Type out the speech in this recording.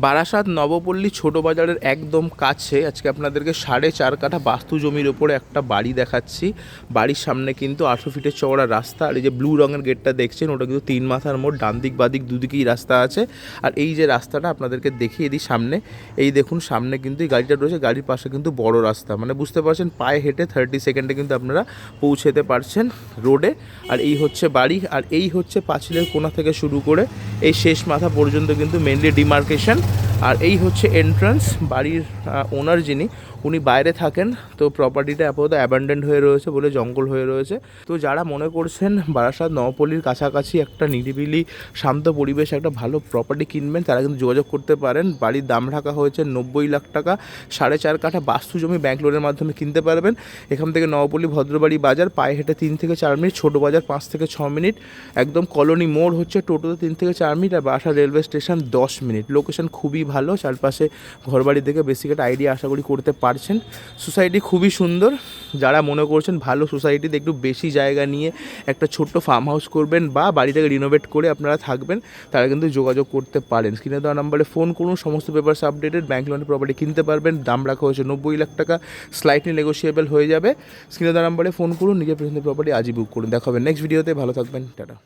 বারাসাত নবপল্লী ছোটো বাজারের একদম কাছে আজকে আপনাদেরকে 4.5 কাঠা বাস্তু জমির ওপরে একটা বাড়ি দেখাচ্ছি। বাড়ির সামনে কিন্তু 18 ফিটের চওড়া রাস্তা, আর এই যে ব্লু রঙের গেটটা দেখছেন ওটা কিন্তু 3 মাথার মোড়, ডান দিক বাদিক দুদিকেই রাস্তা আছে। আর এই যে রাস্তাটা আপনাদেরকে দেখিয়ে দিই সামনে, এই দেখুন সামনে কিন্তু এই গাড়িটা রয়েছে, গাড়ির পাশে কিন্তু বড় রাস্তা, মানে বুঝতে পারছেন পায়ে হেঁটে 30 সেকেন্ডে কিন্তু আপনারা পৌঁছতে পারছেন রোডে। আর এই হচ্ছে বাড়ি, আর এই হচ্ছে পাঁচিলের কোণা থেকে শুরু করে এই শেষ মাথা পর্যন্ত কিন্তু মেনলি ডিমার্কেশন। আর এই হচ্ছে এন্ট্রান্স। বাড়ির ওনার যিনি, উনি বাইরে থাকেন, তো প্রপার্টিটা আপাতত অ্যাবান্ডেন্ড হয়ে রয়েছে বলে জঙ্গল হয়ে রয়েছে। তো যারা মনে করছেন বারাসাত নবপল্লীর কাছাকাছি একটা নিরিবিলি শান্ত পরিবেশ একটা ভালো প্রপার্টি কিনবেন, তারা কিন্তু যোগাযোগ করতে পারেন। বাড়ির দাম রাখা হয়েছে 90 লাখ টাকা। 4.5 কাঠা বাস্তু জমি ব্যাংক লোনের মাধ্যমে কিনতে পারবেন। এখান থেকে নবপল্লী ভদ্রবাড়ি বাজার পায়ে হেঁটে 3 থেকে 4 মিনিট, ছোটো বাজার 5 থেকে 6 মিনিট, একদম কলোনি মোড় হচ্ছে টোটোতে 3 থেকে 4 মিনিট, আর Barasat railway station 10 minute. Location খুবই ভালো, চারপাশে ঘরবাড়ি থেকে বেসিক একটা আইডিয়া আশা করি করতে পারছেন। সোসাইটি খুবই সুন্দর। যারা মনে করছেন ভালো সোসাইটিতে একটু বেশি জায়গা নিয়ে একটা ছোট্ট ফার্ম হাউস করবেন বা বাড়িটাকে রিনোভেট করে আপনারা থাকবেন, তারা কিন্তু যোগাযোগ করতে পারেন। স্ক্রিনে দেওয়া নাম্বারে ফোন করুন, সমস্ত পেপারস আপডেটেড, ব্যাংক লোনের প্রপার্টি কিনতে পারবেন। দাম রাখা হয়েছে 90 লাখ টাকা, স্লাইটলি নেগোসিয়েবল হয়ে যাবে। স্ক্রিনে দেওয়া নাম্বারে ফোন করুন, নিজের পছন্দের প্রপার্টি আজই বুক করুন। দেখা হবে নেক্সট ভিডিওতে, ভালো থাকবেন, টাটা।